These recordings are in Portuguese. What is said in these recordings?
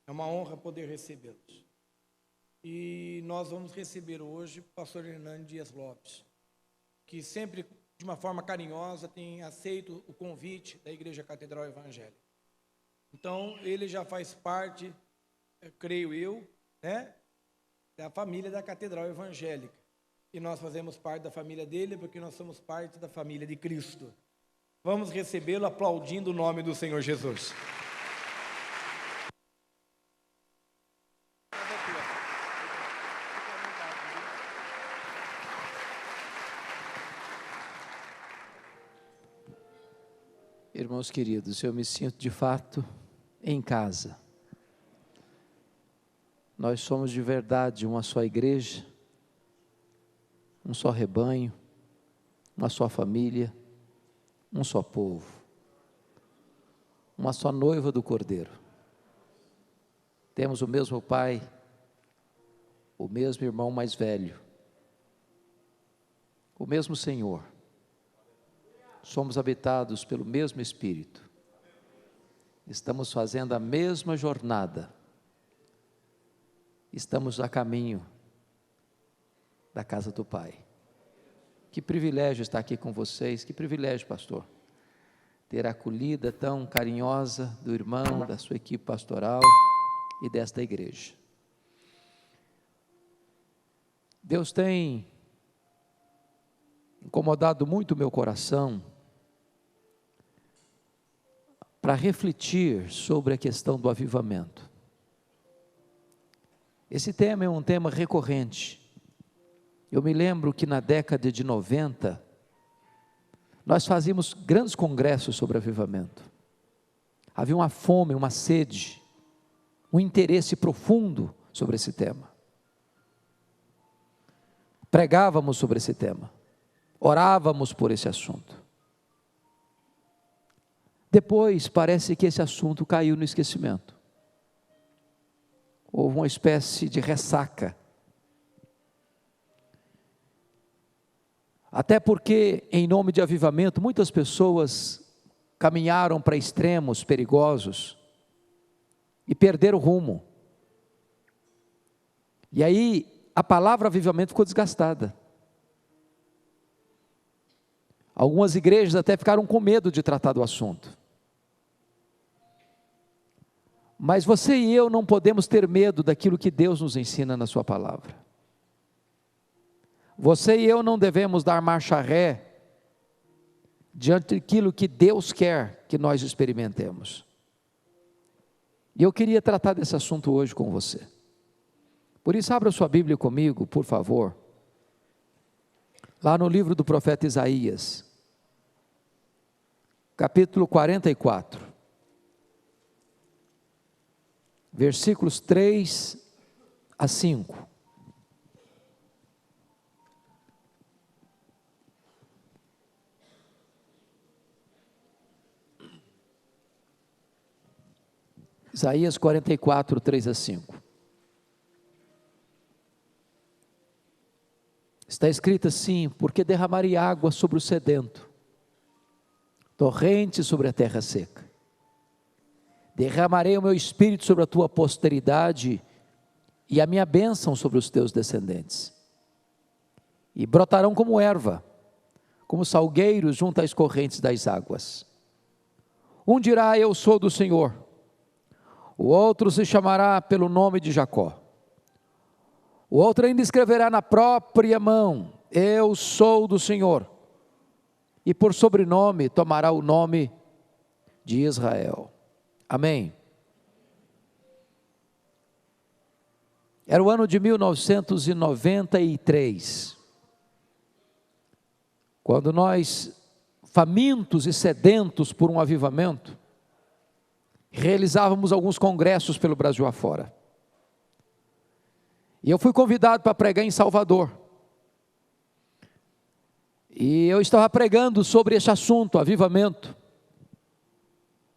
É uma honra poder recebê-los. E nós vamos receber hoje o pastor Hernani Dias Lopes, que sempre, de uma forma carinhosa, tem aceito o convite da Igreja Catedral Evangélica. Então, ele já faz parte, creio eu, da família da Catedral Evangélica. E nós fazemos parte da família dele, porque nós somos parte da família de Cristo. Vamos recebê-lo aplaudindo o nome do Senhor Jesus. Irmãos queridos, eu me sinto de fato em casa. Nós somos de verdade uma só igreja, um só rebanho, uma só família, um só povo, uma só noiva do Cordeiro. Temos o mesmo Pai, o mesmo irmão mais velho, o mesmo Senhor. Somos habitados pelo mesmo Espírito. Estamos fazendo a mesma jornada. Estamos a caminho da casa do Pai. Que privilégio estar aqui com vocês, que privilégio, pastor, ter a acolhida tão carinhosa do irmão, da sua equipe pastoral e desta igreja. Deus tem incomodado muito o meu coração para refletir sobre a questão do avivamento. Esse tema é um tema recorrente. Eu me lembro que na década de 90, nós fazíamos grandes congressos sobre avivamento. Havia uma fome, uma sede, um interesse profundo sobre esse tema. Pregávamos sobre esse tema, orávamos por esse assunto. Depois, parece que esse assunto caiu no esquecimento. Houve uma espécie de ressaca. Até porque, em nome de avivamento, muitas pessoas caminharam para extremos perigosos e perderam o rumo. E aí, a palavra avivamento ficou desgastada. Algumas igrejas até ficaram com medo de tratar do assunto. Mas você e eu não podemos ter medo daquilo que Deus nos ensina na sua palavra. Você e eu não devemos dar marcha ré diante daquilo que Deus quer que nós experimentemos. E eu queria tratar desse assunto hoje com você. Por isso, abra sua Bíblia comigo, por favor. Lá no livro do profeta Isaías, capítulo 44. Versículos 3 a 5. Isaías 44, 3 a 5. Está escrito assim: porque derramarei água sobre o sedento, torrente sobre a terra seca. Derramarei o meu espírito sobre a tua posteridade e a minha bênção sobre os teus descendentes. E brotarão como erva, como salgueiros junto às correntes das águas. Um dirá: eu sou do Senhor. O outro se chamará pelo nome de Jacó. O outro ainda escreverá na própria mão: eu sou do Senhor. E por sobrenome tomará o nome de Israel. Amém. Era o ano de 1993, quando nós, famintos e sedentos por um avivamento, realizávamos alguns congressos pelo Brasil afora. E eu fui convidado para pregar em Salvador. E eu estava pregando sobre esse assunto, avivamento.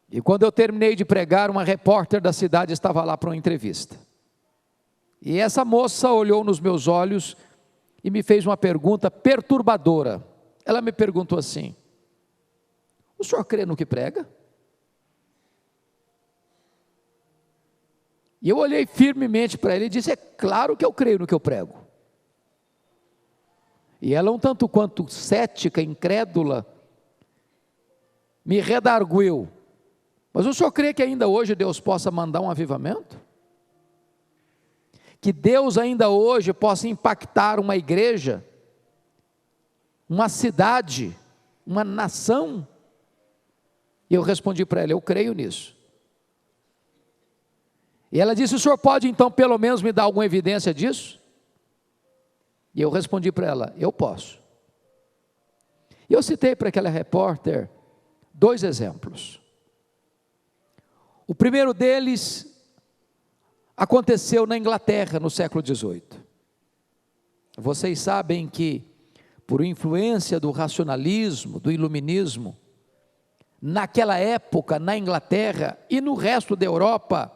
E quando eu terminei de pregar, uma repórter da cidade estava lá para uma entrevista. E essa moça olhou nos meus olhos e me fez uma pergunta perturbadora. Ela me perguntou assim: o senhor crê no que prega? E eu olhei firmemente para ele e disse: é claro que eu creio no que eu prego. E ela, um tanto quanto cética, incrédula, me redarguiu: mas o senhor crê que ainda hoje Deus possa mandar um avivamento? Que Deus ainda hoje possa impactar uma igreja, uma cidade, uma nação? E eu respondi para ela: eu creio nisso. E ela disse: o senhor pode então pelo menos me dar alguma evidência disso? E eu respondi para ela: eu posso. E eu citei para aquela repórter 2 exemplos. O primeiro deles aconteceu na Inglaterra no século XVIII. Vocês sabem que, por influência do racionalismo, do iluminismo, naquela época, na Inglaterra e no resto da Europa,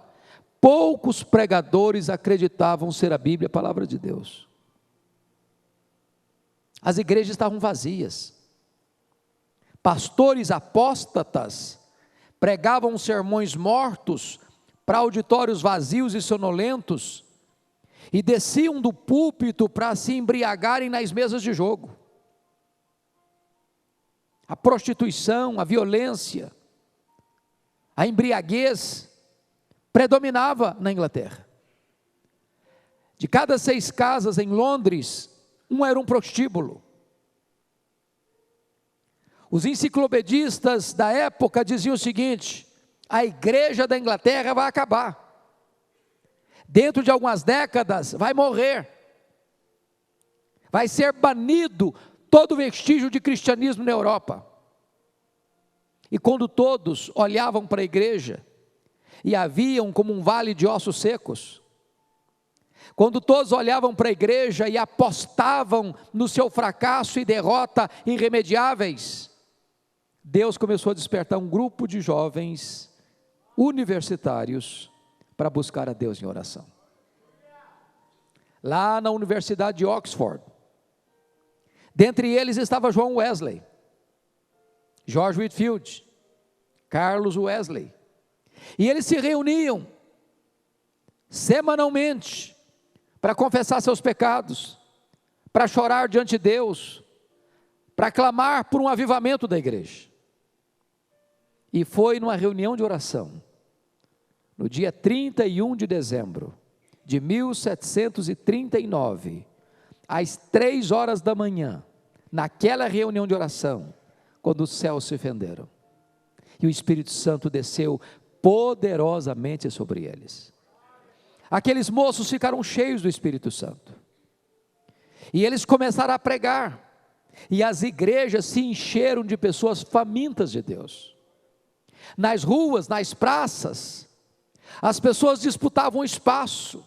poucos pregadores acreditavam ser a Bíblia a palavra de Deus. As igrejas estavam vazias. Pastores apóstatas pregavam sermões mortos para auditórios vazios e sonolentos e desciam do púlpito para se embriagarem nas mesas de jogo. A prostituição, a violência, a embriaguez predominava na Inglaterra. De cada 6 casas em Londres, um era um prostíbulo. Os enciclopedistas da época diziam o seguinte: a igreja da Inglaterra vai acabar. Dentro de algumas décadas vai morrer. Vai ser banido todo vestígio de cristianismo na Europa. E quando todos olhavam para a igreja e a viam como um vale de ossos secos, quando todos olhavam para a igreja e apostavam no seu fracasso e derrota irremediáveis, Deus começou a despertar um grupo de jovens universitários para buscar a Deus em oração. Lá na Universidade de Oxford, dentre eles estava John Wesley, George Whitefield, Carlos Wesley, e eles se reuniam semanalmente para confessar seus pecados, para chorar diante de Deus, para clamar por um avivamento da igreja. E foi numa reunião de oração, no dia 31 de dezembro de 1739, às 3 horas da manhã, naquela reunião de oração, quando os céus se fenderam, e o Espírito Santo desceu poderosamente sobre eles. Aqueles moços ficaram cheios do Espírito Santo, e eles começaram a pregar, e as igrejas se encheram de pessoas famintas de Deus. Nas ruas, nas praças, as pessoas disputavam espaço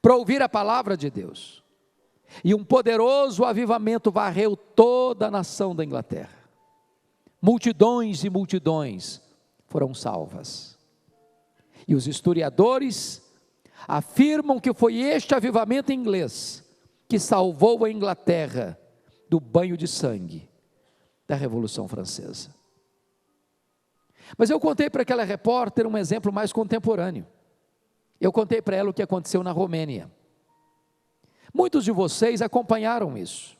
para ouvir a palavra de Deus, e um poderoso avivamento varreu toda a nação da Inglaterra. Multidões e multidões foram salvas, e os historiadores afirmam que foi este avivamento inglês que salvou a Inglaterra do banho de sangue da Revolução Francesa. Mas eu contei para aquela repórter um exemplo mais contemporâneo. Eu contei para ela o que aconteceu na Romênia. Muitos de vocês acompanharam isso.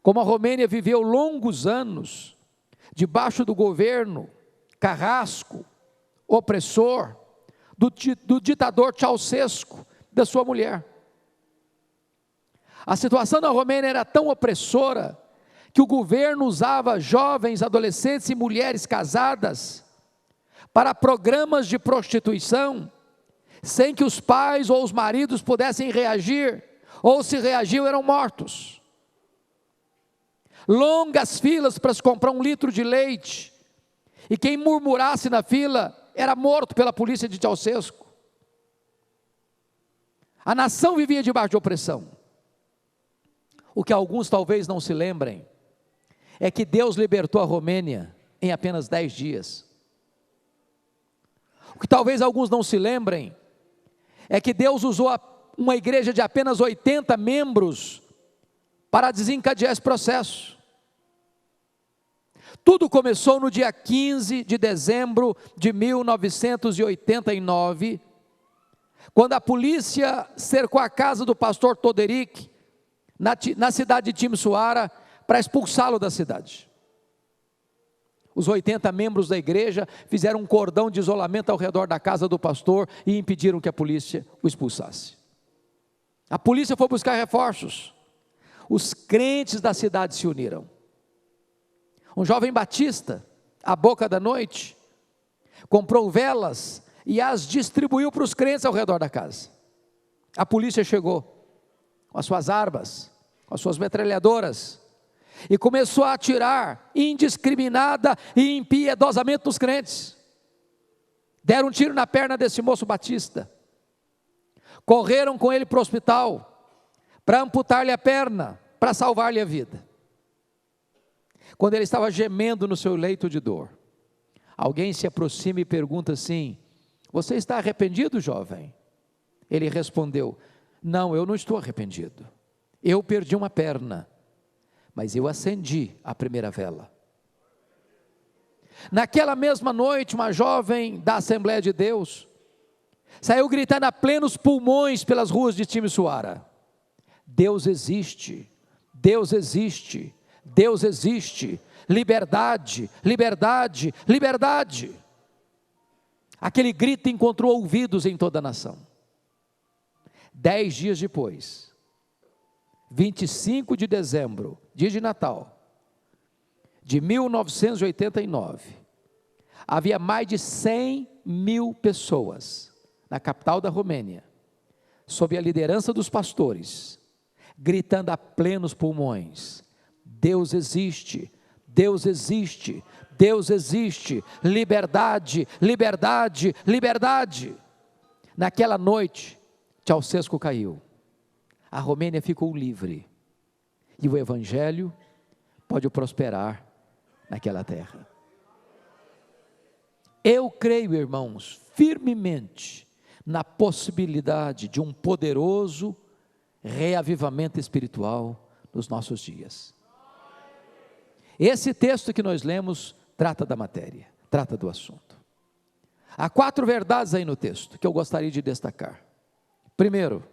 Como a Romênia viveu longos anos debaixo do governo carrasco, opressor, do ditador Ceausescu, da sua mulher. A situação na Romênia era tão opressora que o governo usava jovens, adolescentes e mulheres casadas para programas de prostituição, sem que os pais ou os maridos pudessem reagir, ou se reagiam eram mortos. Longas filas para se comprar 1 litro de leite, e quem murmurasse na fila era morto pela polícia de Ceausescu. A nação vivia debaixo de opressão. O que alguns talvez não se lembrem é que Deus libertou a Romênia em apenas 10 dias. O que talvez alguns não se lembrem é que Deus usou uma igreja de apenas 80 membros para desencadear esse processo. Tudo começou no dia 15 de dezembro de 1989, quando a polícia cercou a casa do pastor Toderick, na cidade de Timisoara, para expulsá-lo da cidade. Os 80 membros da igreja fizeram um cordão de isolamento ao redor da casa do pastor e impediram que a polícia o expulsasse. A polícia foi buscar reforços. Os crentes da cidade se uniram. Um jovem batista, à boca da noite, comprou velas e as distribuiu para os crentes ao redor da casa. A polícia chegou com as suas armas, com as suas metralhadoras, e começou a atirar indiscriminada e impiedosamente nos crentes. Deram um tiro na perna desse moço batista, correram com ele para o hospital, para amputar-lhe a perna, para salvar-lhe a vida. Quando ele estava gemendo no seu leito de dor, alguém se aproxima e pergunta assim: você está arrependido, jovem? Ele respondeu: não, eu não estou arrependido, eu perdi uma perna, mas eu acendi a primeira vela. Naquela mesma noite, uma jovem da Assembleia de Deus saiu gritando a plenos pulmões pelas ruas de Timisoara: Deus existe, Deus existe, Deus existe, liberdade, liberdade, liberdade. Aquele grito encontrou ouvidos em toda a nação. 10 dias depois, 25 de dezembro, dia de Natal, de 1989, havia mais de 100 mil pessoas na capital da Romênia, sob a liderança dos pastores, gritando a plenos pulmões: Deus existe, Deus existe, Deus existe, liberdade, liberdade, liberdade. Naquela noite, Ceausescu caiu, a Romênia ficou livre, e o Evangelho pode prosperar naquela terra. Eu creio, irmãos, firmemente na possibilidade de um poderoso reavivamento espiritual nos nossos dias. Esse texto que nós lemos trata da matéria, trata do assunto. Há 4 verdades aí no texto que eu gostaria de destacar. Primeiro,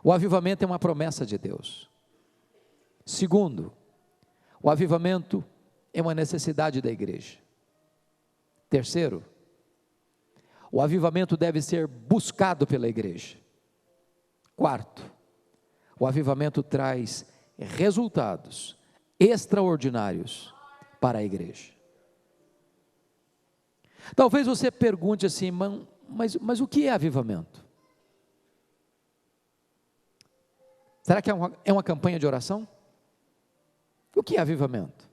o avivamento é uma promessa de Deus. Segundo, o avivamento é uma necessidade da igreja. Terceiro, o avivamento deve ser buscado pela igreja. Quarto, o avivamento traz resultados extraordinários para a igreja. Talvez você pergunte assim: mas o que é avivamento? Será que é uma campanha de oração? O que é avivamento?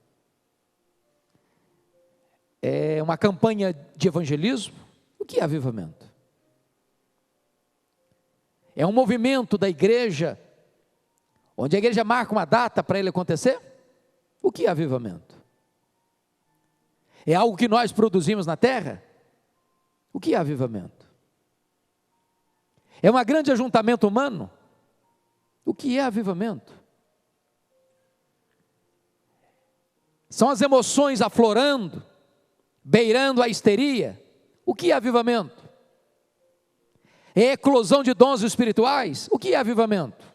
É uma campanha de evangelismo? O que é avivamento? É um movimento da igreja, onde a igreja marca uma data para ele acontecer? O que é avivamento? É algo que nós produzimos na terra? O que é avivamento? É um grande ajuntamento humano? O que é avivamento? São as emoções aflorando, beirando a histeria? O que é avivamento? É eclosão de dons espirituais? O que é avivamento?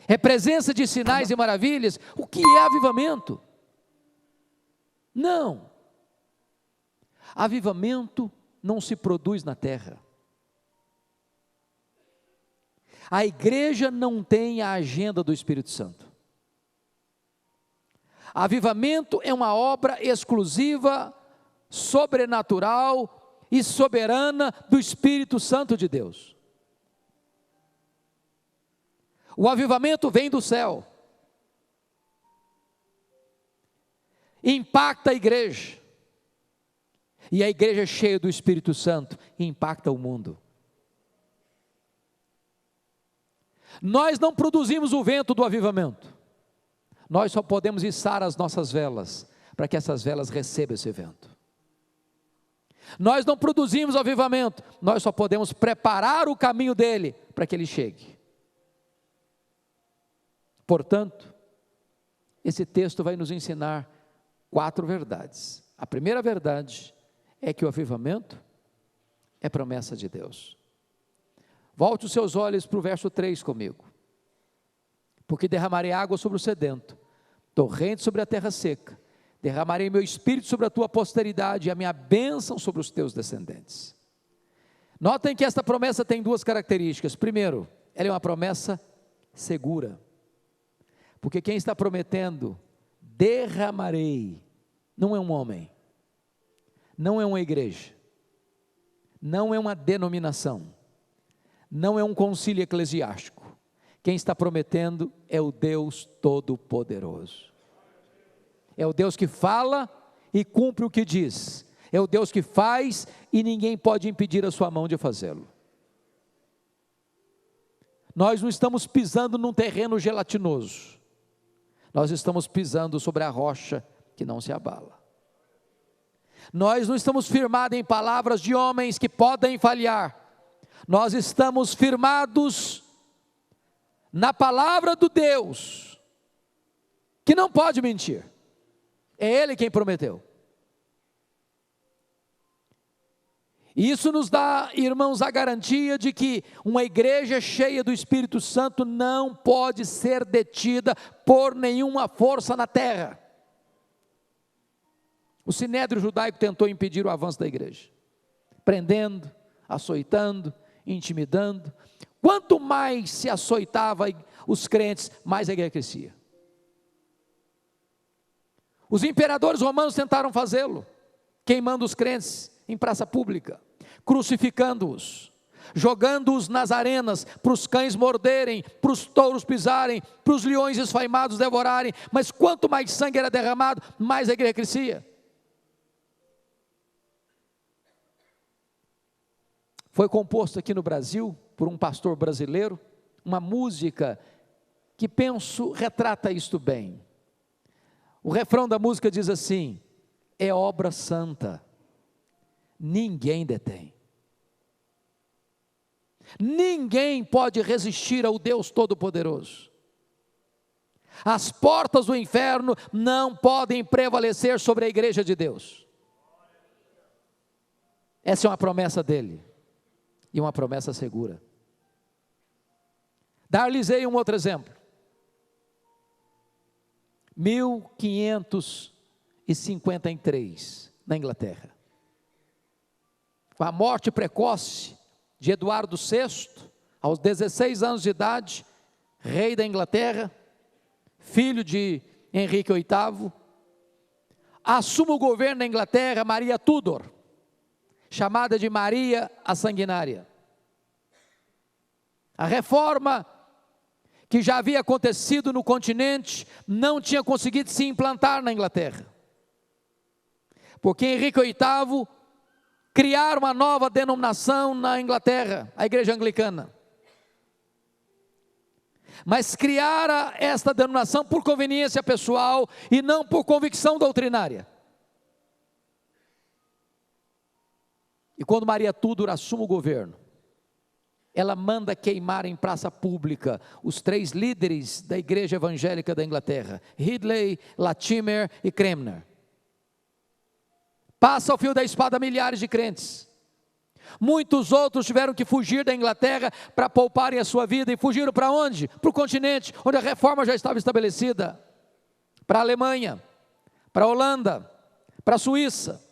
É presença de sinais e maravilhas? O que é avivamento? Não. Avivamento não se produz na terra. A igreja não tem a agenda do Espírito Santo. Avivamento é uma obra exclusiva, sobrenatural e soberana do Espírito Santo de Deus. O avivamento vem do céu, impacta a igreja, e a igreja cheia do Espírito Santo impacta o mundo. Nós não produzimos o vento do avivamento, nós só podemos içar as nossas velas, para que essas velas recebam esse vento. Nós não produzimos o avivamento, nós só podemos preparar o caminho dele, para que ele chegue. Portanto, esse texto vai nos ensinar 4 verdades. A primeira verdade é que o avivamento é promessa de Deus. Volte os seus olhos para o verso 3 comigo. Porque derramarei água sobre o sedento, torrente sobre a terra seca, derramarei meu espírito sobre a tua posteridade e a minha bênção sobre os teus descendentes. Notem que esta promessa tem duas características. Primeiro, ela é uma promessa segura, porque quem está prometendo, derramarei, não é um homem, não é uma igreja, não é uma denominação, não é um concílio eclesiástico. Quem está prometendo é o Deus Todo-Poderoso. É o Deus que fala e cumpre o que diz. É o Deus que faz e ninguém pode impedir a sua mão de fazê-lo. Nós não estamos pisando num terreno gelatinoso. Nós estamos pisando sobre a rocha que não se abala. Nós não estamos firmados em palavras de homens que podem falhar. Nós estamos firmados na palavra do Deus, que não pode mentir. É Ele quem prometeu. Isso nos dá, irmãos, a garantia de que uma igreja cheia do Espírito Santo não pode ser detida por nenhuma força na terra. O sinédrio judaico tentou impedir o avanço da igreja, prendendo, açoitando, intimidando. Quanto mais se açoitava os crentes, mais a igreja crescia. Os imperadores romanos tentaram fazê-lo, queimando os crentes em praça pública, crucificando-os, jogando-os nas arenas, para os cães morderem, para os touros pisarem, para os leões esfaimados devorarem. Mas quanto mais sangue era derramado, mais a igreja crescia. Foi composto aqui no Brasil, por um pastor brasileiro, uma música que penso retrata isto bem. O refrão da música diz assim: é obra santa, ninguém detém. Ninguém pode resistir ao Deus Todo-Poderoso. As portas do inferno não podem prevalecer sobre a igreja de Deus. Essa é uma promessa dele, e uma promessa segura. Dar-lhes-ei um outro exemplo. 1553, na Inglaterra. Com a morte precoce de Eduardo VI, aos 16 anos de idade, rei da Inglaterra, filho de Henrique VIII, assume o governo da Inglaterra Maria Tudor, chamada de Maria a Sanguinária. A reforma que já havia acontecido no continente não tinha conseguido se implantar na Inglaterra, porque Henrique VIII criaram uma nova denominação na Inglaterra, a Igreja Anglicana. Mas criara esta denominação por conveniência pessoal e não por convicção doutrinária. E quando Maria Tudor assume o governo, ela manda queimar em praça pública os 3 líderes da igreja evangélica da Inglaterra, Ridley, Latimer e Cranmer. Passa ao fio da espada milhares de crentes. Muitos outros tiveram que fugir da Inglaterra para pouparem a sua vida. E fugiram para onde? Para o continente, onde a reforma já estava estabelecida. Para a Alemanha, para a Holanda, para a Suíça.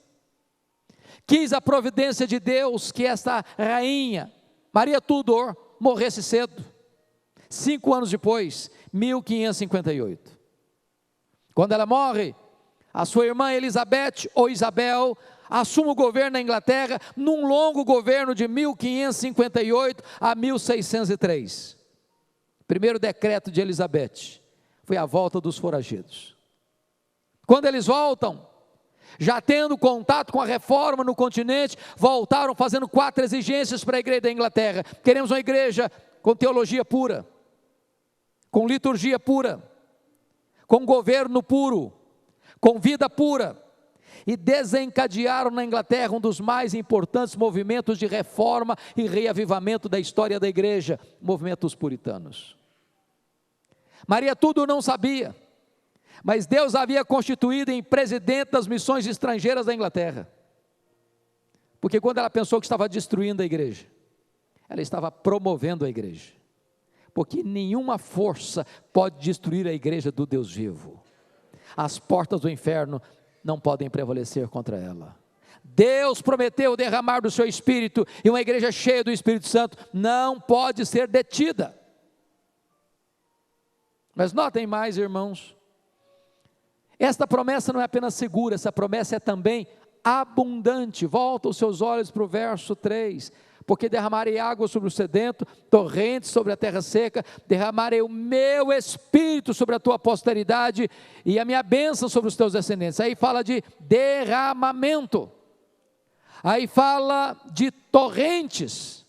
Quis a providência de Deus que esta rainha, Maria Tudor, morresse cedo. 5 anos depois, 1558. Quando ela morre, a sua irmã Elizabeth, ou Isabel, assume o governo na Inglaterra, num longo governo de 1558 a 1603. Primeiro decreto de Elizabeth foi a volta dos foragidos. Quando eles voltam, já tendo contato com a reforma no continente, voltaram fazendo 4 exigências para a igreja da Inglaterra. Queremos uma igreja com teologia pura, com liturgia pura, com governo puro, com vida pura. E desencadearam na Inglaterra um dos mais importantes movimentos de reforma e reavivamento da história da igreja, o movimento dos puritanos. Maria Tudor não sabia, mas Deus havia constituído em presidente das missões estrangeiras da Inglaterra. Porque quando ela pensou que estava destruindo a igreja, ela estava promovendo a igreja. Porque nenhuma força pode destruir a igreja do Deus vivo. As portas do inferno não podem prevalecer contra ela. Deus prometeu derramar do seu Espírito, e uma igreja cheia do Espírito Santo não pode ser detida. Mas notem mais, irmãos, esta promessa não é apenas segura, essa promessa é também abundante. Volta os seus olhos para o verso 3, porque derramarei água sobre o sedento, torrentes sobre a terra seca, derramarei o meu Espírito sobre a tua posteridade, e a minha bênção sobre os teus descendentes. Aí fala de derramamento, aí fala de torrentes,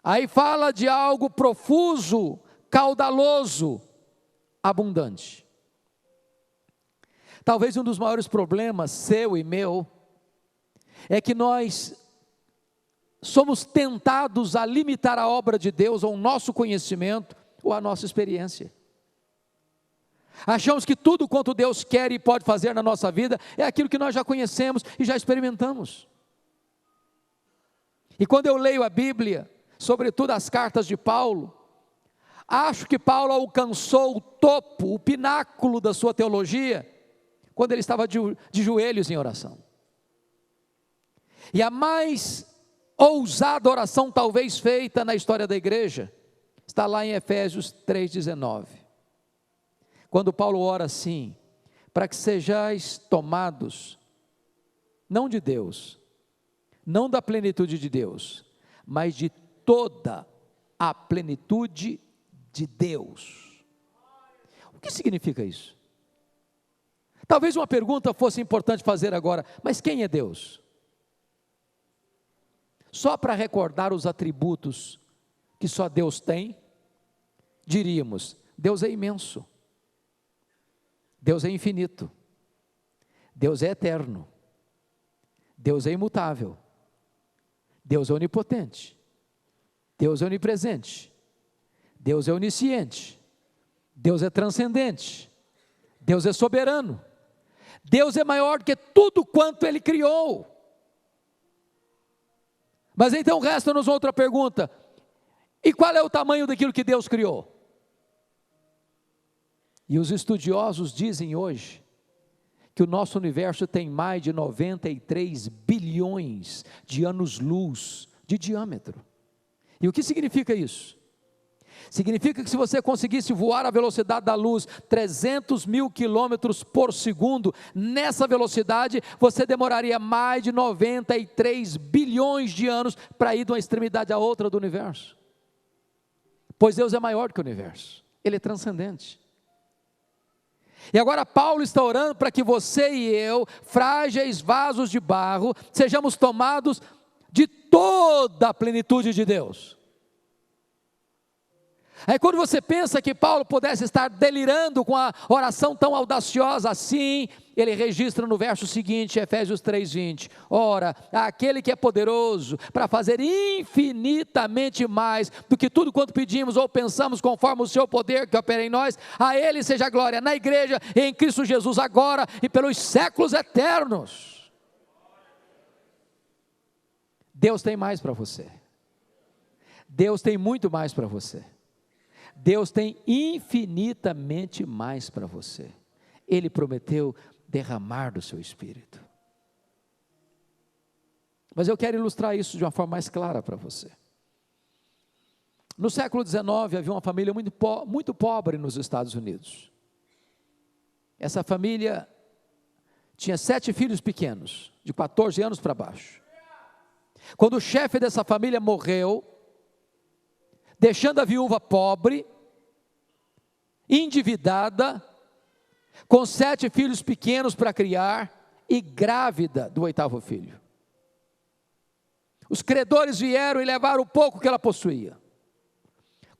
aí fala de algo profuso, caudaloso, abundante. Talvez um dos maiores problemas seu e meu é que nós somos tentados a limitar a obra de Deus ao nosso conhecimento ou à nossa experiência. Achamos que tudo quanto Deus quer e pode fazer na nossa vida é aquilo que nós já conhecemos e já experimentamos. E quando eu leio a Bíblia, sobretudo as cartas de Paulo, acho que Paulo alcançou o topo, o pináculo da sua teologia, quando ele estava de joelhos em oração. E a mais ousada oração talvez feita na história da igreja, está lá em Efésios 3,19. Quando Paulo ora assim: para que sejais tomados, não de Deus, não da plenitude de Deus, mas de toda a plenitude de Deus. O que significa isso? Talvez uma pergunta fosse importante fazer agora: mas quem é Deus? Só para recordar os atributos que só Deus tem, diríamos: Deus é imenso, Deus é infinito, Deus é eterno, Deus é imutável, Deus é onipotente, Deus é onipresente, Deus é onisciente, Deus é transcendente, Deus é soberano, Deus é maior do que tudo quanto Ele criou. Mas então resta-nos outra pergunta: e qual é o tamanho daquilo que Deus criou? E os estudiosos dizem hoje que o nosso universo tem mais de 93 bilhões de anos-luz de diâmetro. E o que significa isso? Significa que se você conseguisse voar à velocidade da luz, 300 mil quilômetros por segundo, nessa velocidade, você demoraria mais de 93 bilhões de anos para ir de uma extremidade à outra do universo. Pois Deus é maior que o universo, Ele é transcendente. E agora Paulo está orando para que você e eu, frágeis vasos de barro, sejamos tomados de toda a plenitude de Deus. Aí quando você pensa que Paulo pudesse estar delirando com a oração tão audaciosa assim, ele registra no verso seguinte, Efésios 3:20, ora, aquele que é poderoso para fazer infinitamente mais do que tudo quanto pedimos ou pensamos, conforme o seu poder que opera em nós, a Ele seja a glória na igreja e em Cristo Jesus agora e pelos séculos eternos. Deus tem mais para você, Deus tem muito mais para você, Deus tem infinitamente mais para você. Ele prometeu derramar do seu Espírito. Mas eu quero ilustrar isso de uma forma mais clara para você. No século XIX havia uma família muito pobre nos Estados Unidos. Essa família tinha 7 filhos pequenos, de 14 anos para baixo. Quando o chefe dessa família morreu, deixando a viúva pobre, endividada, com 7 filhos pequenos para criar e grávida do 8º filho. Os credores vieram e levaram o pouco que ela possuía.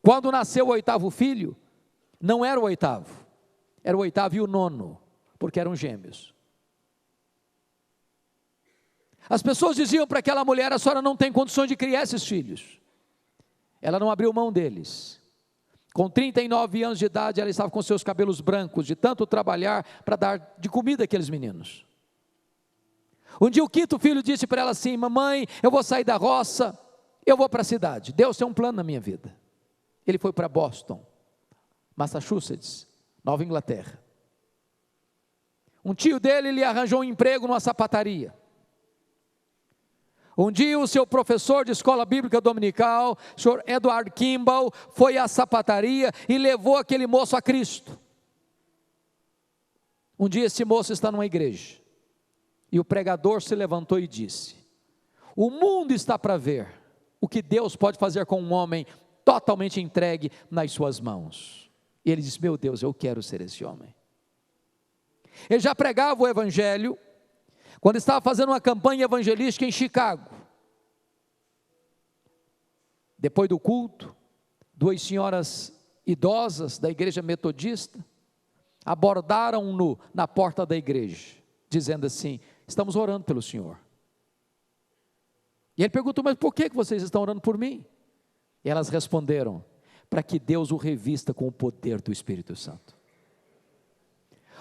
Quando nasceu o 8º filho, não era o 8º, era o 8º e o 9º, porque eram gêmeos. As pessoas diziam para aquela mulher: a senhora não tem condições de criar esses filhos. Ela não abriu mão deles. Com 39 anos de idade, ela estava com seus cabelos brancos, de tanto trabalhar para dar de comida àqueles meninos. Um dia o quinto filho disse para ela assim: mamãe, eu vou sair da roça, eu vou para a cidade. Deus tem um plano na minha vida. Ele foi para Boston, Massachusetts, Nova Inglaterra. Um tio dele lhe arranjou um emprego numa sapataria. Um dia o seu professor de escola bíblica dominical, o senhor Edward Kimball, foi à sapataria e levou aquele moço a Cristo. Um dia esse moço está numa igreja, e o pregador se levantou e disse: o mundo está para ver o que Deus pode fazer com um homem totalmente entregue nas suas mãos. E ele disse: meu Deus, eu quero ser esse homem. Ele já pregava o evangelho quando estava fazendo uma campanha evangelística em Chicago. Depois do culto, duas senhoras idosas da igreja metodista abordaram-no na porta da igreja, dizendo assim: estamos orando pelo senhor. E ele perguntou: mas por que vocês estão orando por mim? E elas responderam: para que Deus o revista com o poder do Espírito Santo.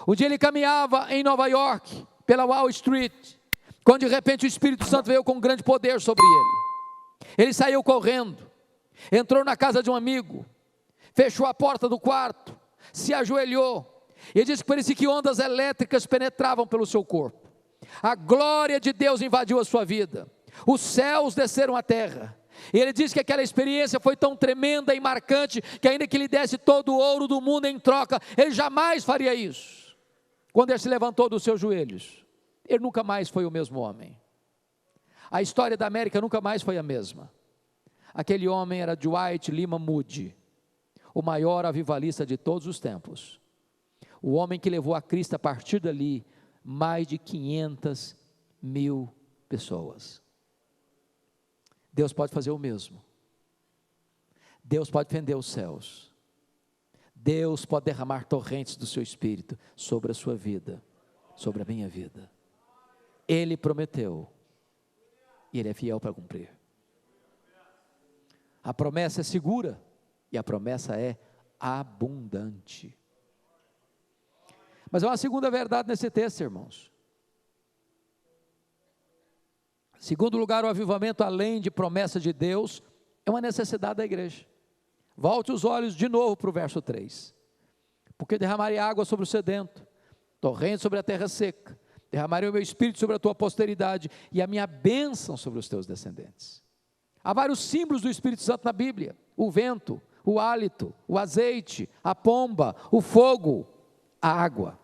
Um dia ele caminhava em Nova York, pela Wall Street, quando de repente o Espírito Santo veio com grande poder sobre ele. Ele saiu correndo, entrou na casa de um amigo, fechou a porta do quarto, se ajoelhou, e disse que parecia que ondas elétricas penetravam pelo seu corpo. A glória de Deus invadiu a sua vida, os céus desceram à terra. E ele disse que aquela experiência foi tão tremenda e marcante, que ainda que lhe desse todo o ouro do mundo em troca, ele jamais faria isso. Quando ele se levantou dos seus joelhos, ele nunca mais foi o mesmo homem. A história da América nunca mais foi a mesma. Aquele homem era Dwight Lyman Moody, o maior avivalista de todos os tempos. O homem que levou a Cristo a partir dali mais de 500 mil pessoas. Deus pode fazer o mesmo. Deus pode fender os céus. Deus pode derramar torrentes do seu Espírito sobre a sua vida, sobre a minha vida. Ele prometeu, e Ele é fiel para cumprir. A promessa é segura, e a promessa é abundante. Mas há uma segunda verdade nesse texto, irmãos. Segundo lugar, o avivamento, além de promessa de Deus, é uma necessidade da igreja. Volte os olhos de novo para o verso 3. Porque derramarei água sobre o sedento, torrente sobre a terra seca, derramarei o meu espírito sobre a tua posteridade, e a minha bênção sobre os teus descendentes. Há vários símbolos do Espírito Santo na Bíblia: o vento, o hálito, o azeite, a pomba, o fogo, a água.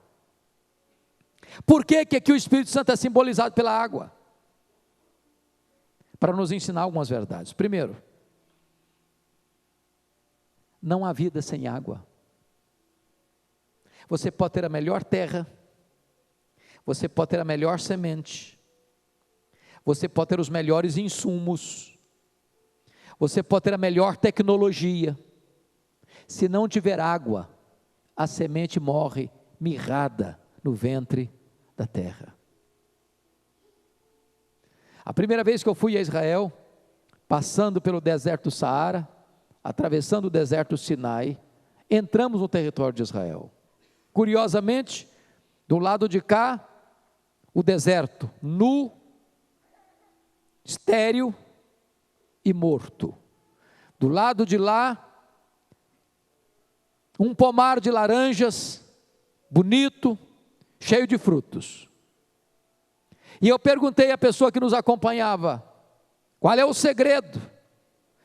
Por que aqui o Espírito Santo é simbolizado pela água? Para nos ensinar algumas verdades. Primeiro, não há vida sem água. Você pode ter a melhor terra, você pode ter a melhor semente, você pode ter os melhores insumos, você pode ter a melhor tecnologia. Se não tiver água, a semente morre mirrada no ventre da terra. A primeira vez que eu fui a Israel, passando pelo deserto do Saara, atravessando o deserto do Sinai, entramos no território de Israel. Curiosamente, do lado de cá, o deserto nu, estéril e morto. Do lado de lá, um pomar de laranjas, bonito, cheio de frutos. E eu perguntei à pessoa que nos acompanhava: qual é o segredo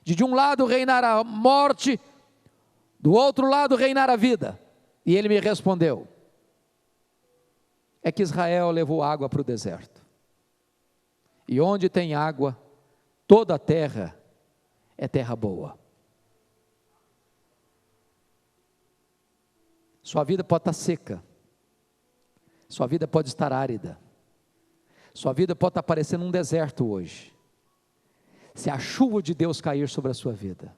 de um lado reinar a morte, do outro lado reinar a vida? E ele me respondeu: é que Israel levou água para o deserto, e onde tem água, toda a terra é terra boa. Sua vida pode estar seca, sua vida pode estar árida, sua vida pode estar parecendo um deserto hoje. Se a chuva de Deus cair sobre a sua vida,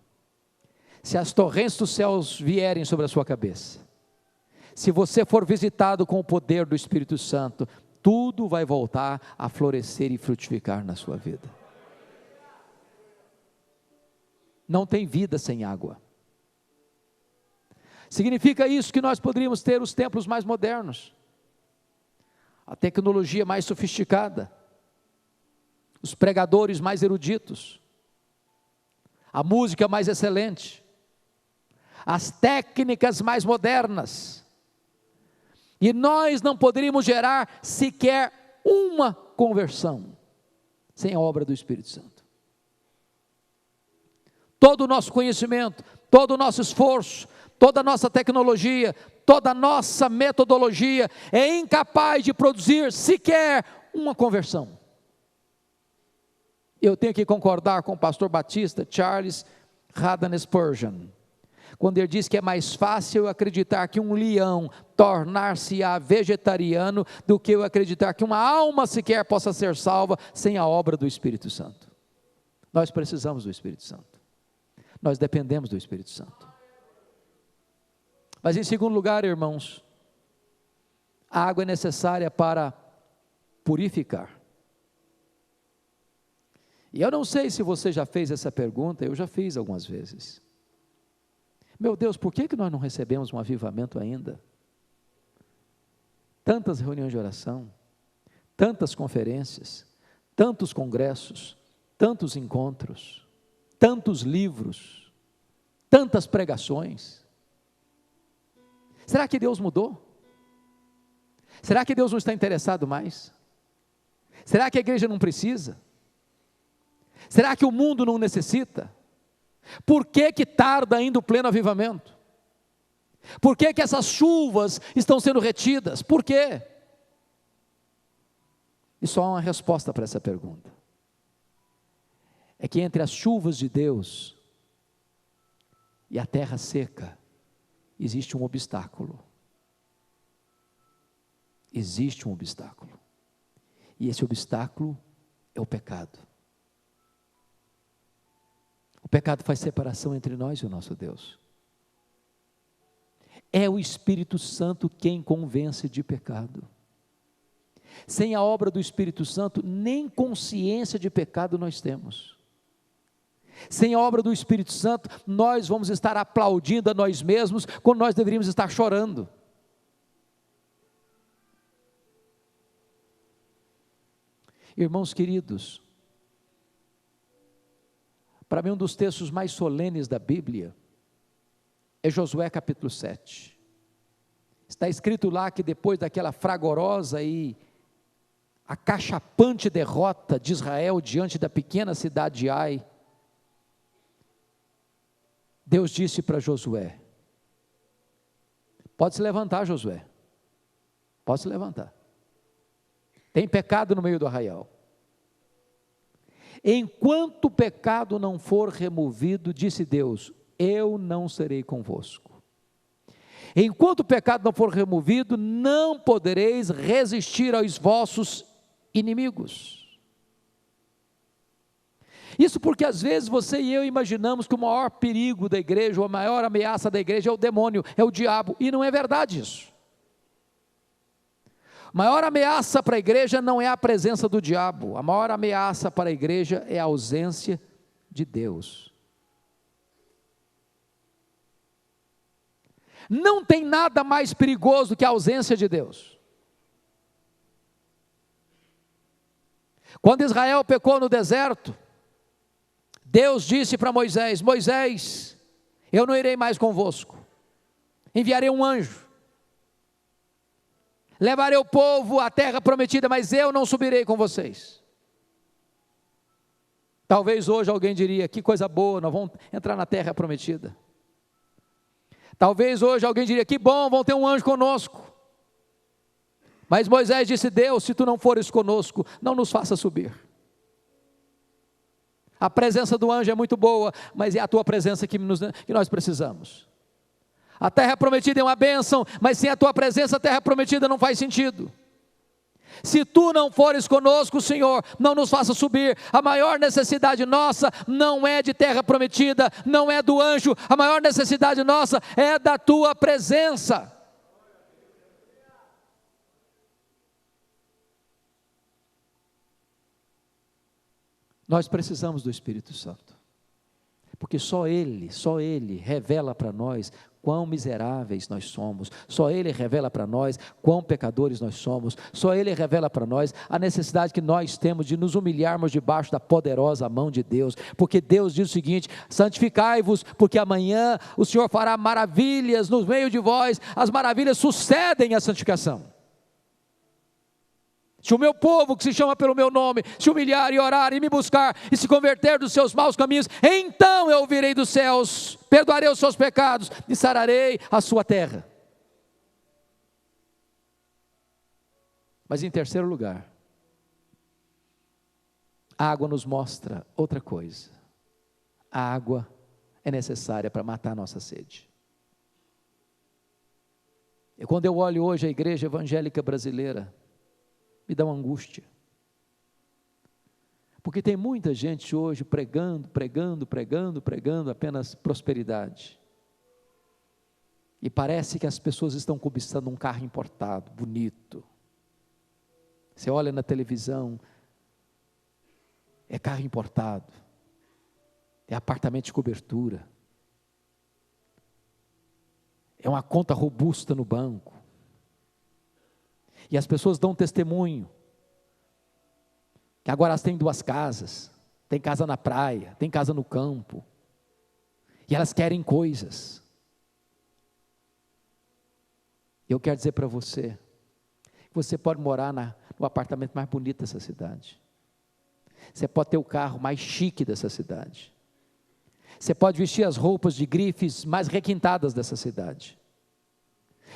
se as torrentes dos céus vierem sobre a sua cabeça, se você for visitado com o poder do Espírito Santo, tudo vai voltar a florescer e frutificar na sua vida. Não tem vida sem água. Significa isso que nós poderíamos ter os templos mais modernos, a tecnologia mais sofisticada, os pregadores mais eruditos, a música mais excelente, as técnicas mais modernas, e nós não poderíamos gerar sequer uma conversão sem a obra do Espírito Santo. Todo o nosso conhecimento, todo o nosso esforço, toda a nossa tecnologia, toda a nossa metodologia é incapaz de produzir sequer uma conversão. Eu tenho que concordar com o pastor batista Charles Haddon Spurgeon, quando ele diz que é mais fácil eu acreditar que um leão tornar-se-á vegetariano do que eu acreditar que uma alma sequer possa ser salva sem a obra do Espírito Santo. Nós precisamos do Espírito Santo, nós dependemos do Espírito Santo. Mas em segundo lugar, irmãos, a água é necessária para purificar. E eu não sei se você já fez essa pergunta, eu já fiz algumas vezes. Meu Deus, por que nós não recebemos um avivamento ainda? Tantas reuniões de oração, tantas conferências, tantos congressos, tantos encontros, tantos livros, tantas pregações. Será que Deus mudou? Será que Deus não está interessado mais? Será que a igreja não precisa? Será que o mundo não necessita? Por que tarda ainda o pleno avivamento? Por que essas chuvas estão sendo retidas? Por quê? E só há uma resposta para essa pergunta. É que entre as chuvas de Deus e a terra seca, existe um obstáculo. Existe um obstáculo. E esse obstáculo é o pecado. O pecado faz separação entre nós e o nosso Deus. É o Espírito Santo quem convence de pecado. Sem a obra do Espírito Santo, nem consciência de pecado nós temos. Sem a obra do Espírito Santo, nós vamos estar aplaudindo a nós mesmos, quando nós deveríamos estar chorando. Irmãos queridos, para mim um dos textos mais solenes da Bíblia é Josué capítulo 7. Está escrito lá que depois daquela fragorosa e acachapante derrota de Israel diante da pequena cidade de Ai, Deus disse para Josué: pode se levantar, Josué, pode se levantar, tem pecado no meio do arraial. Enquanto o pecado não for removido, disse Deus, eu não serei convosco. Enquanto o pecado não for removido, não podereis resistir aos vossos inimigos. Isso porque às vezes você e eu imaginamos que o maior perigo da igreja, ou a maior ameaça da igreja é o demônio, é o diabo, e não é verdade isso. A maior ameaça para a igreja não é a presença do diabo, a maior ameaça para a igreja é a ausência de Deus. Não tem nada mais perigoso que a ausência de Deus. Quando Israel pecou no deserto, Deus disse para Moisés: Moisés, eu não irei mais convosco, enviarei um anjo, levarei o povo à terra prometida, mas eu não subirei com vocês. Talvez hoje alguém diria, que coisa boa, nós vamos entrar na terra prometida. Talvez hoje alguém diria, que bom, vão ter um anjo conosco. Mas Moisés disse, Deus, se tu não fores conosco, não nos faça subir. A presença do anjo é muito boa, mas é a tua presença que nós precisamos. A terra prometida é uma bênção, mas sem a tua presença a terra prometida não faz sentido. Se tu não fores conosco, Senhor, não nos faça subir. A maior necessidade nossa não é de terra prometida, não é do anjo, a maior necessidade nossa é da tua presença. Nós precisamos do Espírito Santo, porque porque só Ele revela para nós quão miseráveis nós somos, só Ele revela para nós quão pecadores nós somos, só Ele revela para nós a necessidade que nós temos de nos humilharmos debaixo da poderosa mão de Deus, porque Deus diz o seguinte: santificai-vos, porque amanhã o Senhor fará maravilhas no meio de vós, as maravilhas sucedem à santificação. Se o meu povo, que se chama pelo meu nome, se humilhar e orar e me buscar e se converter dos seus maus caminhos, então eu ouvirei dos céus, perdoarei os seus pecados e sararei a sua terra. Mas em terceiro lugar, a água nos mostra outra coisa. A água é necessária para matar a nossa sede. E quando eu olho hoje a igreja evangélica brasileira, me dá uma angústia, porque tem muita gente hoje pregando apenas prosperidade, e parece que as pessoas estão cobiçando um carro importado, bonito. Você olha na televisão, é carro importado, é apartamento de cobertura, é uma conta robusta no banco, e as pessoas dão testemunho, que agora elas têm 2 casas, tem casa na praia, tem casa no campo, e elas querem coisas. Eu quero dizer para você, que você pode morar no apartamento mais bonito dessa cidade, você pode ter o carro mais chique dessa cidade, você pode vestir as roupas de grifes mais requintadas dessa cidade,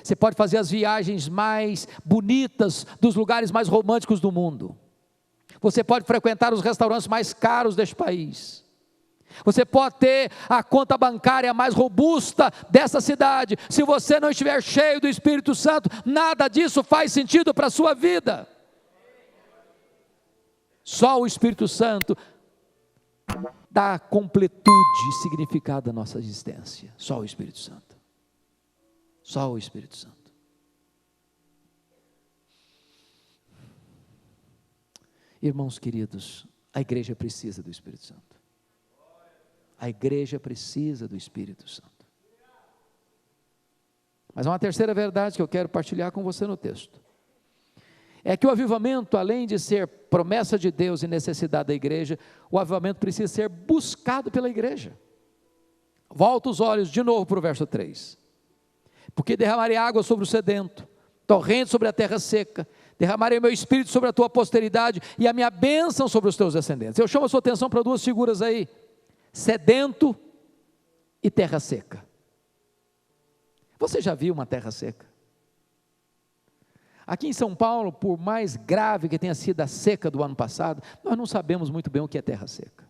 você pode fazer as viagens mais bonitas dos lugares mais românticos do mundo, você pode frequentar os restaurantes mais caros deste país, você pode ter a conta bancária mais robusta dessa cidade. Se você não estiver cheio do Espírito Santo, nada disso faz sentido para a sua vida. Só o Espírito Santo dá completude e significado à nossa existência. Só o Espírito Santo. Só o Espírito Santo. Irmãos queridos, a igreja precisa do Espírito Santo. A igreja precisa do Espírito Santo. Mas há uma terceira verdade que eu quero partilhar com você no texto. É que o avivamento, além de ser promessa de Deus e necessidade da igreja, o avivamento precisa ser buscado pela igreja. Volta os olhos de novo para o verso 3. Porque derramarei água sobre o sedento, torrente sobre a terra seca, derramarei meu espírito sobre a tua posteridade e a minha bênção sobre os teus descendentes. Eu chamo a sua atenção para 2 figuras aí: sedento e terra seca. Você já viu uma terra seca? Aqui em São Paulo, por mais grave que tenha sido a seca do ano passado, nós não sabemos muito bem o que é terra seca.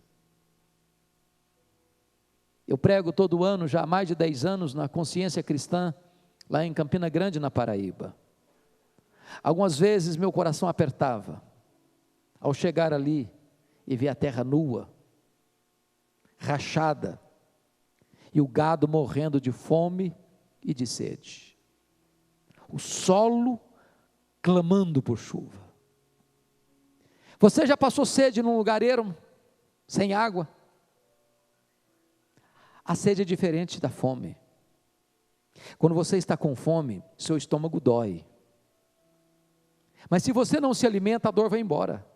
Eu prego todo ano, já há mais de 10 anos, na Consciência Cristã, lá em Campina Grande, na Paraíba. Algumas vezes meu coração apertava, ao chegar ali e ver a terra nua, rachada, e o gado morrendo de fome e de sede, o solo clamando por chuva. Você já passou sede num lugar ermo, sem água? A sede é diferente da fome. Quando você está com fome, seu estômago dói, mas se você não se alimenta, a dor vai embora,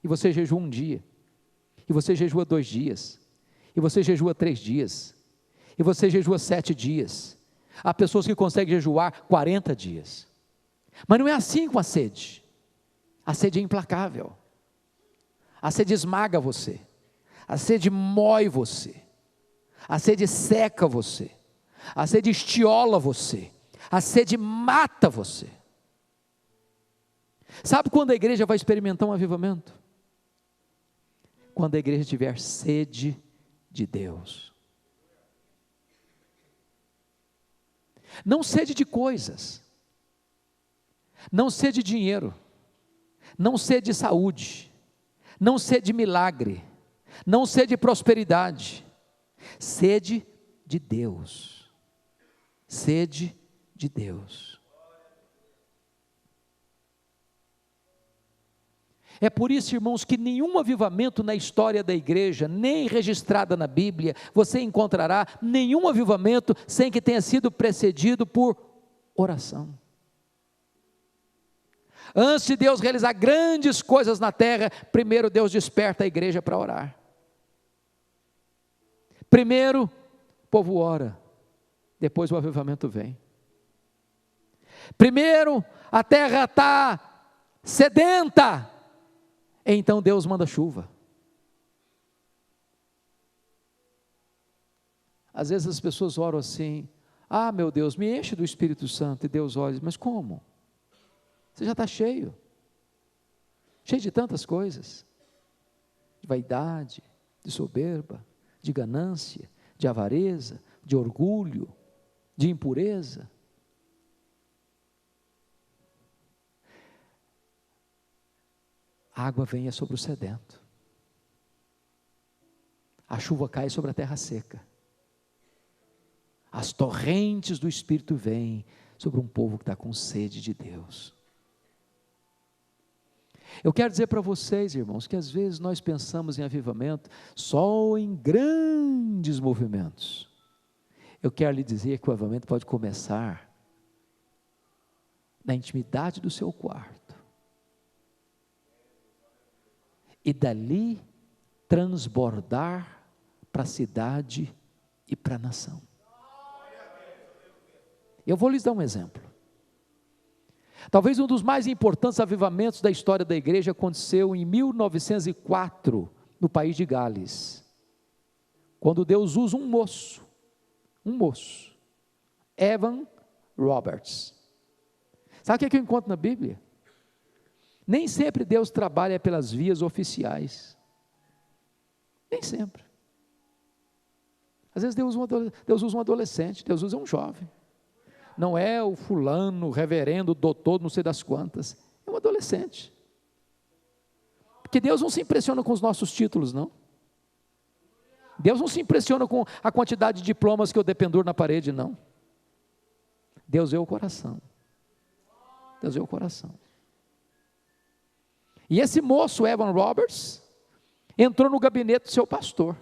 e você jejua um dia, e você jejua 2 dias, e você jejua 3 dias, e você jejua 7 dias, há pessoas que conseguem jejuar 40 dias, mas não é assim com a sede é implacável, a sede esmaga você, a sede mói você, a sede seca você, a sede estiola você, a sede mata você. Sabe quando a igreja vai experimentar um avivamento? Quando a igreja tiver sede de Deus. Não sede de coisas, não sede de dinheiro, não sede de saúde, não sede de milagre, não sede de prosperidade, sede de Deus, sede de Deus. É por isso, irmãos, que nenhum avivamento na história da igreja, nem registrada na Bíblia, você encontrará nenhum avivamento sem que tenha sido precedido por oração. Antes de Deus realizar grandes coisas na terra, primeiro Deus desperta a igreja para orar. Primeiro, o povo ora, depois o avivamento vem. Primeiro, a terra está sedenta, então Deus manda chuva. Às vezes as pessoas oram assim: ah, meu Deus, me enche do Espírito Santo. E Deus olha, mas como? Você já está cheio de tantas coisas, de vaidade, de soberba, de ganância, de avareza, de orgulho, de impureza. A água vem sobre o sedento, a chuva cai sobre a terra seca, as torrentes do Espírito vêm sobre um povo que está com sede de Deus. Eu quero dizer para vocês, irmãos, que às vezes nós pensamos em avivamento só em grandes movimentos. Eu quero lhe dizer que o avivamento pode começar na intimidade do seu quarto e dali transbordar para a cidade e para a nação. Eu vou lhes dar um exemplo. Talvez um dos mais importantes avivamentos da história da igreja aconteceu em 1904, no país de Gales, quando Deus usa um moço, Evan Roberts. Sabe o que eu encontro na Bíblia? Nem sempre Deus trabalha pelas vias oficiais, nem sempre. Às vezes Deus usa um adolescente, Deus usa um jovem. Não é o fulano, o reverendo, o doutor, não sei das quantas, é um adolescente. Porque Deus não se impressiona com os nossos títulos, não. Deus não se impressiona com a quantidade de diplomas que eu dependuro na parede, não. Deus vê o coração. Deus vê o coração. E esse moço, Evan Roberts, entrou no gabinete do seu pastor.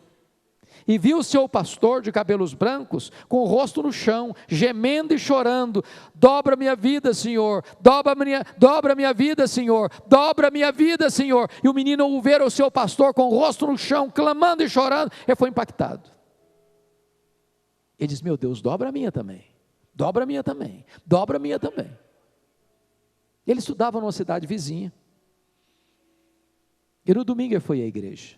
E viu o seu pastor de cabelos brancos, com o rosto no chão, gemendo e chorando: dobra minha vida, Senhor, dobra minha vida, Senhor, dobra minha vida, Senhor. E o menino, ao ver o seu pastor com o rosto no chão, clamando e chorando, ele foi impactado. Ele disse: meu Deus, dobra a minha também, dobra a minha também, dobra a minha também. Ele estudava numa cidade vizinha, e no domingo ele foi à igreja.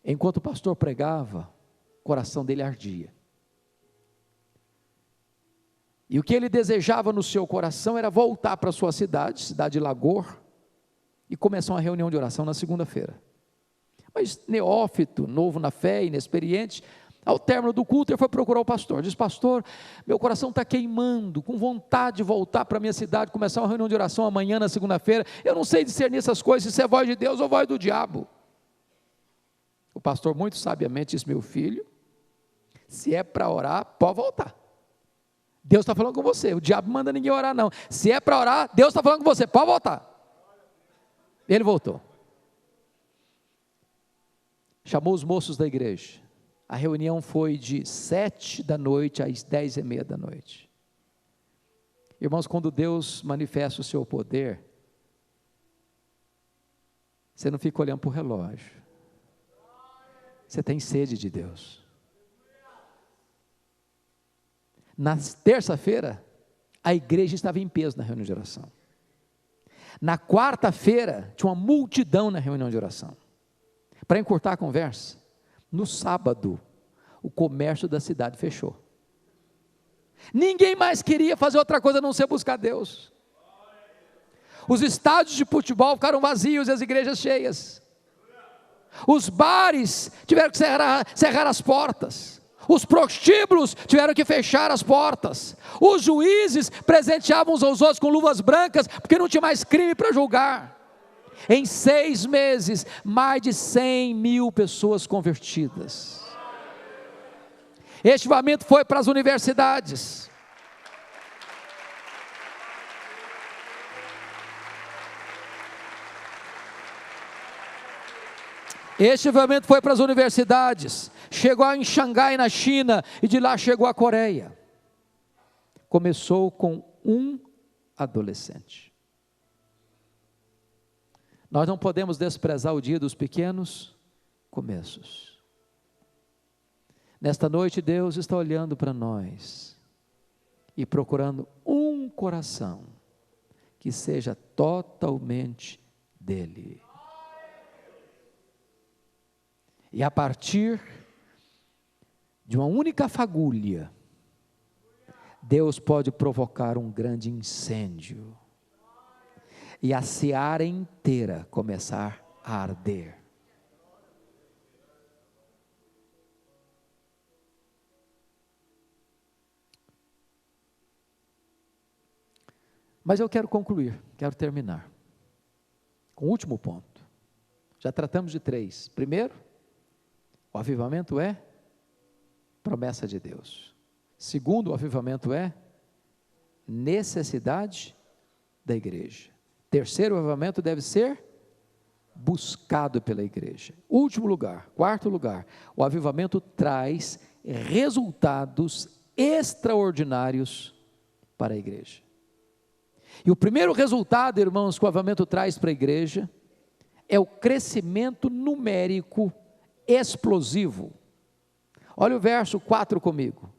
Enquanto o pastor pregava, o coração dele ardia. E o que ele desejava no seu coração era voltar para a sua cidade de Lagor, e começar uma reunião de oração na segunda-feira. Mas neófito, novo na fé, inexperiente, ao término do culto ele foi procurar o pastor. Diz: pastor, meu coração está queimando, com vontade de voltar para a minha cidade, começar uma reunião de oração amanhã na segunda-feira. Eu não sei discernir essas coisas, se é voz de Deus ou voz do diabo. O pastor muito sabiamente disse: meu filho, se é para orar, pode voltar. Deus está falando com você, o diabo manda ninguém orar não. Se é para orar, Deus está falando com você, pode voltar. Ele voltou. Chamou os moços da igreja. A reunião foi de 7 da noite às 10:30 da noite. Irmãos, quando Deus manifesta o seu poder, você não fica olhando para o relógio. Você tem sede de Deus. Na terça-feira, a igreja estava em peso na reunião de oração. Na quarta-feira, tinha uma multidão na reunião de oração. Para encurtar a conversa, no sábado, o comércio da cidade fechou. Ninguém mais queria fazer outra coisa a não ser buscar Deus. Os estádios de futebol ficaram vazios e as igrejas cheias. Os bares tiveram que cerrar as portas. Os prostíbulos tiveram que fechar as portas. Os juízes presenteavam uns aos outros com luvas brancas, porque não tinha mais crime para julgar. Em 6 meses, mais de 100.000 pessoas convertidas. Este avivamento foi para as universidades. Este avivamento foi para as universidades, chegou em Xangai, na China, e de lá chegou à Coreia. Começou com um adolescente. Nós não podemos desprezar o dia dos pequenos começos. Nesta noite, Deus está olhando para nós e procurando um coração que seja totalmente dele. E a partir de uma única fagulha, Deus pode provocar um grande incêndio e a seara inteira começar a arder. Mas eu quero concluir, quero terminar com o último ponto. Já tratamos de 3. Primeiro, o avivamento é promessa de Deus. Segundo, o avivamento é necessidade da igreja. Terceiro, o avivamento deve ser buscado pela igreja. Último lugar, quarto lugar, o avivamento traz resultados extraordinários para a igreja. E o primeiro resultado, irmãos, que o avivamento traz para a igreja é o crescimento numérico explosivo. Olha o verso 4 comigo.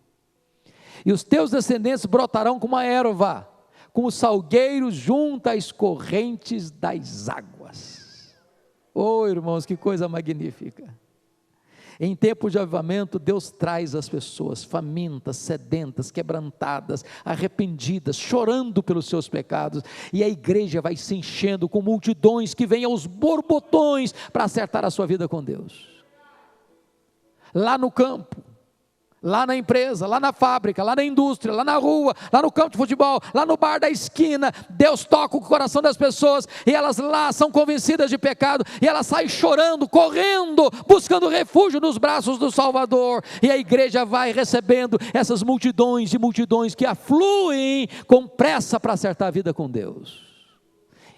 E os teus descendentes brotarão como a erva, como salgueiros junto às correntes das águas. Oh, irmãos, que coisa magnífica. Em tempo de avivamento, Deus traz as pessoas famintas, sedentas, quebrantadas, arrependidas, chorando pelos seus pecados, e a igreja vai se enchendo com multidões que vêm aos borbotões para acertar a sua vida com Deus. Lá no campo, lá na empresa, lá na fábrica, lá na indústria, lá na rua, lá no campo de futebol, lá no bar da esquina, Deus toca o coração das pessoas, e elas lá são convencidas de pecado, e elas saem chorando, correndo, buscando refúgio nos braços do Salvador, e a igreja vai recebendo essas multidões e multidões que afluem com pressa para acertar a vida com Deus.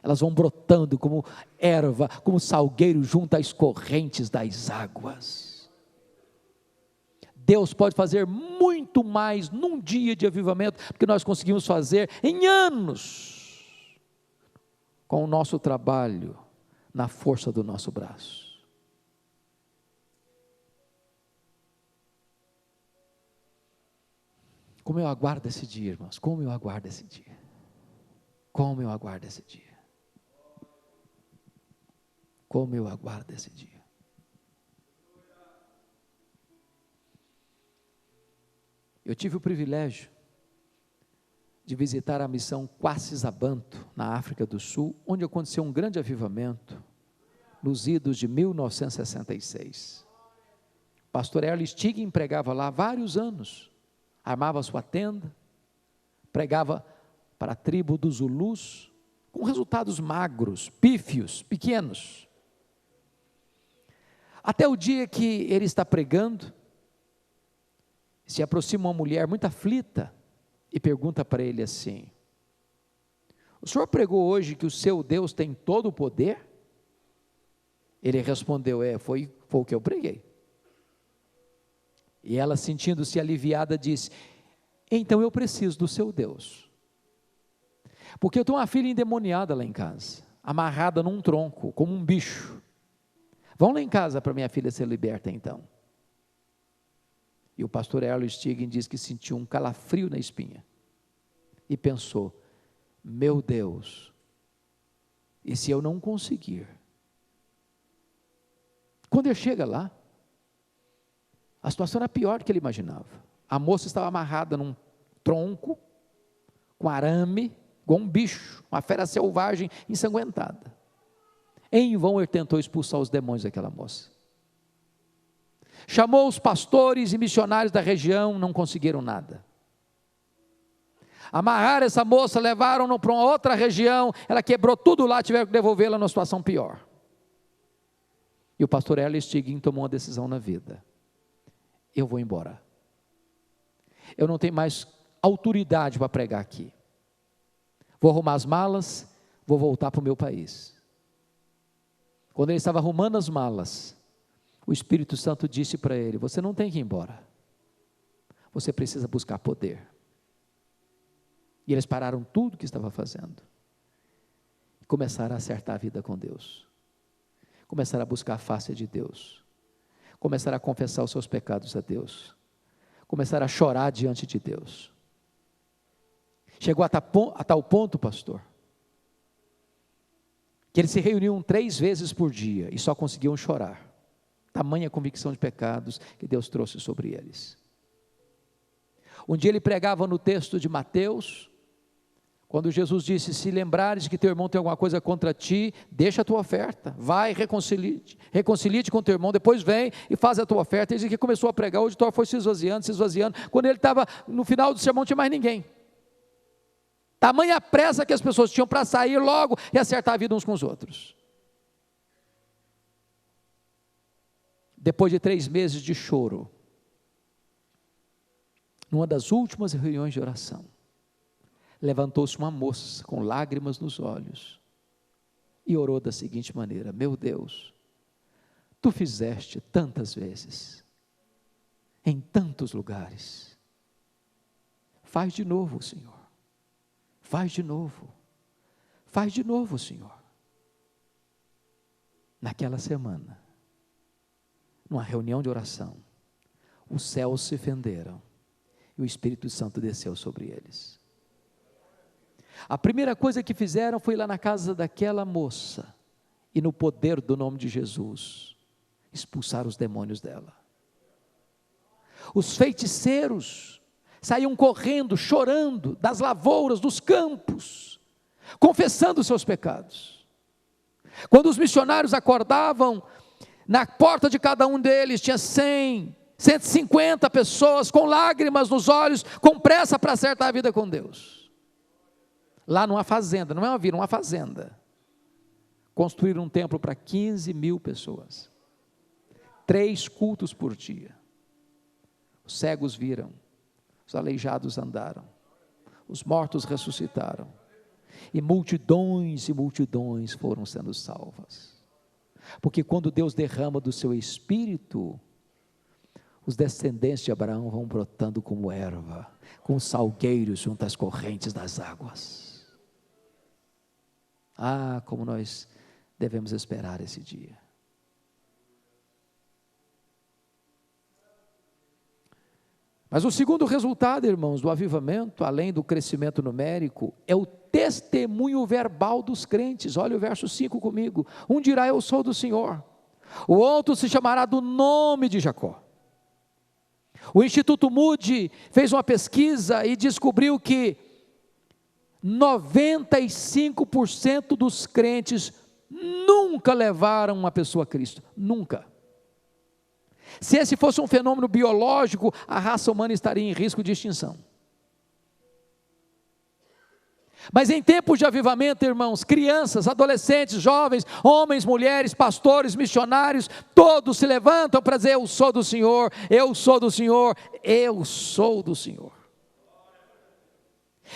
Elas vão brotando como erva, como salgueiro junto às correntes das águas. Deus pode fazer muito mais num dia de avivamento do que nós conseguimos fazer em anos, com o nosso trabalho, na força do nosso braço. Como eu aguardo esse dia, irmãos, como eu aguardo esse dia. Como eu aguardo esse dia. Como eu aguardo esse dia. Eu tive o privilégio de visitar a missão Quacis-Abanto, na África do Sul, onde aconteceu um grande avivamento, nos idos de 1966. O pastor Erlich Stiging pregava lá vários anos, armava sua tenda, pregava para a tribo dos Zulus, com resultados magros, pífios, pequenos. Até o dia que ele está pregando, se aproxima uma mulher muito aflita e pergunta para ele assim: o senhor pregou hoje que o seu Deus tem todo o poder? Ele respondeu: foi o que eu preguei. E ela, sentindo-se aliviada, disse: então eu preciso do seu Deus, porque eu tenho uma filha endemoniada lá em casa, amarrada num tronco, como um bicho. Vão lá em casa para minha filha ser liberta então. E o pastor Erlich Stiging diz que sentiu um calafrio na espinha. E pensou: meu Deus, e se eu não conseguir? Quando ele chega lá, a situação era pior do que ele imaginava. A moça estava amarrada num tronco, com arame, igual um bicho, uma fera selvagem ensanguentada. Em vão ele tentou expulsar os demônios daquela moça. Chamou os pastores e missionários da região, não conseguiram nada. Amarraram essa moça, levaram-na para uma outra região, ela quebrou tudo lá, tiveram que devolvê-la numa situação pior. E o pastor Erlich Stiging tomou uma decisão na vida: eu vou embora. Eu não tenho mais autoridade para pregar aqui. Vou arrumar as malas, vou voltar para o meu país. Quando ele estava arrumando as malas, o Espírito Santo disse para ele: você não tem que ir embora, você precisa buscar poder. E eles pararam tudo o que estava fazendo e começaram a acertar a vida com Deus, começaram a buscar a face de Deus, começaram a confessar os seus pecados a Deus, começaram a chorar diante de Deus. Chegou a tal ponto, pastor, que eles se reuniam 3 vezes por dia e só conseguiam chorar. Tamanha convicção de pecados que Deus trouxe sobre eles. Um dia ele pregava no texto de Mateus, quando Jesus disse: se lembrares que teu irmão tem alguma coisa contra ti, deixa a tua oferta, vai, reconcilie-te com teu irmão, depois vem e faz a tua oferta. Ele disse que começou a pregar, o auditório foi se esvaziando, quando ele estava no final do sermão não tinha mais ninguém. Tamanha pressa que as pessoas tinham para sair logo e acertar a vida uns com os outros. Depois de 3 meses de choro, numa das últimas reuniões de oração, levantou-se uma moça com lágrimas nos olhos e orou da seguinte maneira: meu Deus, tu fizeste tantas vezes, em tantos lugares, faz de novo, Senhor, faz de novo, faz de novo, Senhor. Naquela semana, numa reunião de oração, os céus se fenderam e o Espírito Santo desceu sobre eles. A primeira coisa que fizeram foi ir lá na casa daquela moça e, no poder do nome de Jesus, expulsar os demônios dela. Os feiticeiros saíam correndo, chorando, das lavouras, dos campos, confessando os seus pecados. Quando os missionários acordavam, na porta de cada um deles tinha 100, 150 pessoas com lágrimas nos olhos, com pressa para acertar a vida com Deus. Lá numa fazenda, não é uma vila, uma fazenda. Construíram um templo para 15.000 pessoas. 3 cultos por dia. Os cegos viram, os aleijados andaram, os mortos ressuscitaram, e multidões foram sendo salvas. Porque quando Deus derrama do seu Espírito, os descendentes de Abraão vão brotando como erva, como salgueiros junto às correntes das águas. Ah, como nós devemos esperar esse dia. Mas o segundo resultado, irmãos, do avivamento, além do crescimento numérico, é o testemunho verbal dos crentes. Olha o verso 5 comigo. Um dirá: eu sou do Senhor. O outro se chamará do nome de Jacó. O Instituto Moody fez uma pesquisa e descobriu que 95% dos crentes nunca levaram uma pessoa a Cristo. Nunca. Se esse fosse um fenômeno biológico, a raça humana estaria em risco de extinção. Mas em tempos de avivamento, irmãos, crianças, adolescentes, jovens, homens, mulheres, pastores, missionários, todos se levantam para dizer: eu sou do Senhor, eu sou do Senhor, eu sou do Senhor.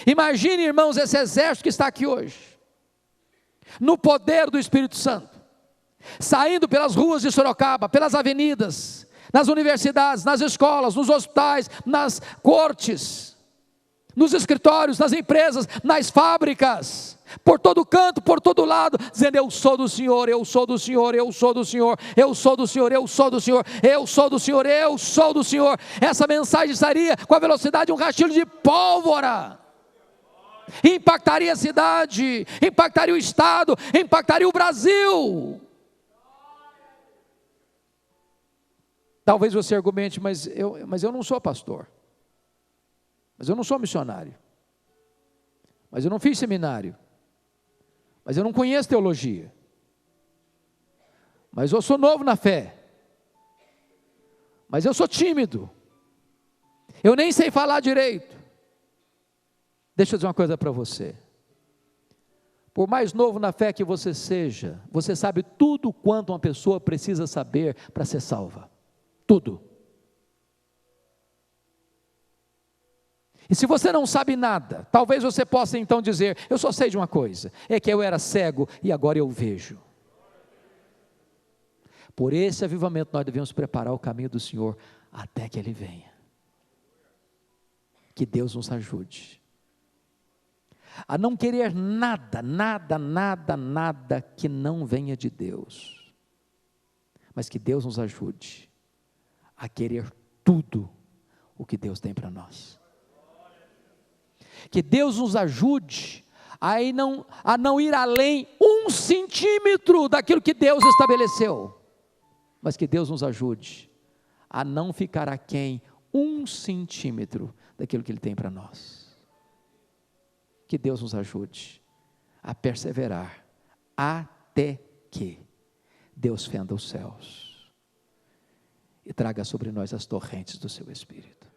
Imagine, irmãos, esse exército que está aqui hoje, no poder do Espírito Santo, saindo pelas ruas de Sorocaba, pelas avenidas, nas universidades, nas escolas, nos hospitais, nas cortes, nos escritórios, nas empresas, nas fábricas, por todo canto, por todo lado, dizendo: eu sou do Senhor, eu sou do Senhor, eu sou do Senhor, eu sou do Senhor, eu sou do Senhor, eu sou do Senhor, eu sou do Senhor. Essa mensagem estaria com a velocidade de um rastilho de pólvora, impactaria a cidade, impactaria o estado, impactaria o Brasil. Talvez você argumente: mas eu não sou pastor, mas eu não sou missionário, mas eu não fiz seminário, mas eu não conheço teologia, mas eu sou novo na fé, mas eu sou tímido, eu nem sei falar direito. Deixa eu dizer uma coisa para você: por mais novo na fé que você seja, você sabe tudo quanto uma pessoa precisa saber para ser salva. Tudo. E se você não sabe nada, talvez você possa então dizer: eu só sei de uma coisa, é que eu era cego e agora eu vejo. por esse avivamento nós devemos preparar o caminho do Senhor até que Ele venha. Que Deus nos ajude a não querer nada que não venha de Deus, mas que Deus nos ajude a querer tudo o que Deus tem para nós. Que Deus nos ajude a não ir além 1 centímetro daquilo que Deus estabeleceu, mas que Deus nos ajude a não ficar aquém 1 centímetro daquilo que Ele tem para nós. Que Deus nos ajude a perseverar até que Deus fenda os céus e traga sobre nós as torrentes do seu Espírito.